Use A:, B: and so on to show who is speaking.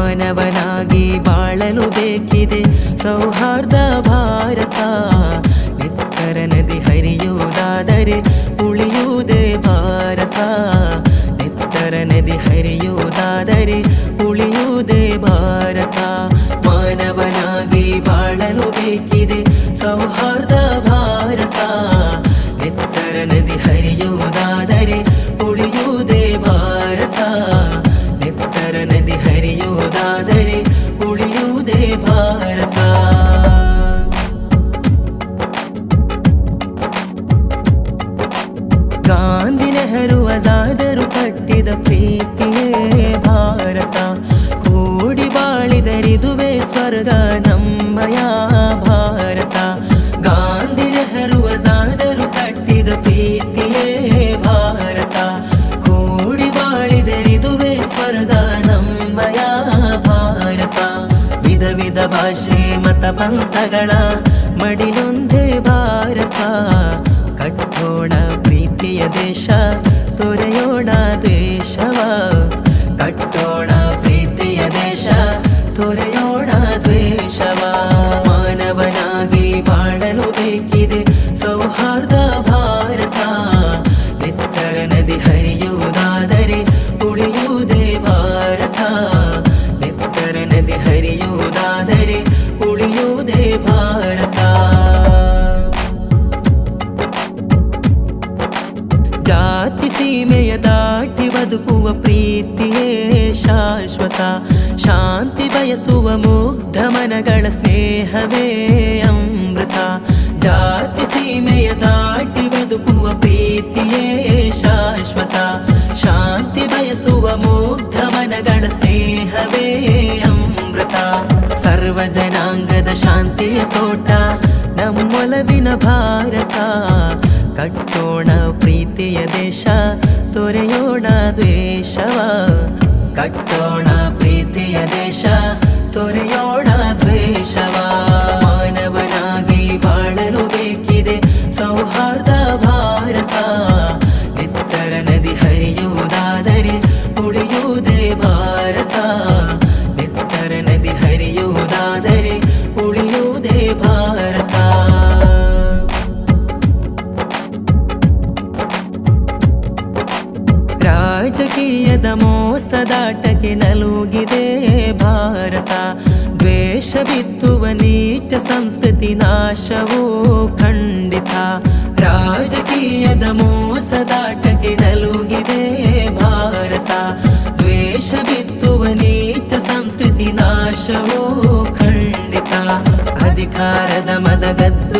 A: ಮಾನವನಾಗಿ ಬಾಳಲು ಬೇಕಿದೆ ಸೌಹಾರ್ದ ಭಾರತ. ಎತ್ತರ ನದಿ ಹರಿಯುವುದಾದರೆ ಉಳಿಯುವುದೇ ಭಾರತ. ಎತ್ತರ ನದಿ ಹರಿಯುವುದಾದರೆ ಉಳಿಯುವುದೇ ಭಾರತ. ಮಾನವನಾಗಿ ಬಾಳಲು ಬೇಕಿದೆ ಸೌಹಾರ್ದ ಭಾರತ. ಎತ್ತರ ನದಿ ಹರಿಯುವುದಾದರೆ ಉಳಿಯುವುದೇ ಭಾರತ. ಎತ್ತರ ನದಿ ಹರಿಯುವುದಾದರೆ ಉಳಿಯುವುದೇ ಭಾರತ. ಗಾಂಧಿ ನೆಹರು ಆಜಾದರು ಕಟ್ಟಿದ ಪ್ರೀತಿಯೇ ಭಾರತ. ಕೂಡಿ ಬಾಳಿದರಿದುವೆ ಸ್ವರ್ಗ ನಮ್ಮಯ ಭಾರತ. ಗಾಂಧಿ ನೆಹರು ಆಜಾದರು ಕಟ್ಟಿದ ಪ್ರೀತಿಯೇ ಭಾರತ. ಕೂಡಿ ಬಾಳಿದರಿದುವೆ ಸ್ವರ್ಗ ನಮ್ಮಯ ಭಾರತ. ವಿಧ ವಿಧ ಭಾಷೆ ಮತ ಪಂಥಗಳ ಮಡಿಲೊಂದೇ ಭಾರತ. ಕಟ್ಟೋಣ ಪ್ರೀತಿಯ ದೇಶ ತೊರೆಯೋಣ ದ್ವೇಷವ. ಕಟ್ಟೋಣ ಪ್ರೀತಿಯ ದೇಶ ತೊರೆಯೋಣ ದ್ವೇಷವ. ಮಾನವನಾಗಿ ಬಾಳಲು ಬೇಕಿದೆ ಸೌಹಾರ್ದ ಭಾರತ. ಎತ್ತರ ನದಿ ಹರಿಯುವುದಾದರೆ ಉಳಿಯುವುದೇ ಭಾರತ. ಎತ್ತರ ನದಿ ಹರಿಯುವುದಾದರೆ ಉಳಿಯುವುದೇ ಭಾರತ. ಜಾತಿ ಸೀಮೆಯ ದಾಟಿ ಬದುಕುವ ಪ್ರೀತಿಯೇ ಶಾಶ್ವತ. ಶಾಂತಿ ಬಯಸುವ ಮುಗ್ಧ ಮನಗಳ ಸ್ನೇಹವೇ ಅಮೃತ. ಜಾತಿ ಸೀಮೆಯ ದಾಟಿ ಬದುಕುವ ಪ್ರೀತಿಯೇ ಶಾಶ್ವತ. ಶಾಂತಿ ಬಯಸುವ ಮುಗ್ಧ ಮನಗಳ ಸ್ನೇಹವೇ ಅಮೃತ. ಸರ್ವ ಜನಾಂಗದ ಶಾಂತಿಯ ತೋಟ ನಮ್ಮೊಲವಿನ ಭಾರತ. ಕಟ್ಟೋಣ ಪ್ರೀತಿಯ ದೇಶ ತೊರೆಯೋಣ ದ್ವೇಷವ. ಕಟ್ಟೋಣ ಪ್ರೀತಿಯ ದೇಶ ತೊರೆಯೋಣ ದ್ವೇಷವ. ಮಾನವನಾಗಿ ಬಾಳಲು ಬೇಕಿದೆ ಸೌಹಾರ್ದ ಭಾರತ. ಎತ್ತರ ನದಿ ಹರಿಯುವುದಾದರೆ ಉಳಿಯುವುದೇ ಭಾರತ. ಎತ್ತರ ನದಿ ಹರಿಯುವುದಾದರೆ ಉಳಿಯುವುದೇ ಭಾರತ. ರಾಜಕೀಯದ ಮೋಸದಾಟಕ್ಕೆ ನಲುಗಿದೆ ಭಾರತ. ದ್ವೇಷ ಬಿತ್ತುವ ನೀಚ ಸಂಸ್ಕೃತಿ ನಾಶವೂ ಖಂಡಿತ. ರಾಜಕೀಯದ ಮೋಸದಾಟಕ್ಕೆ ನಲುಗಿದೆ ಭಾರತ. ದ್ವೇಷ ಬಿತ್ತುವ ನೀಚ ಸಂಸ್ಕೃತಿ ನಾಶವೂ ಖಂಡಿತ. ಅಧಿಕಾರದ ಮದಗದ್ದು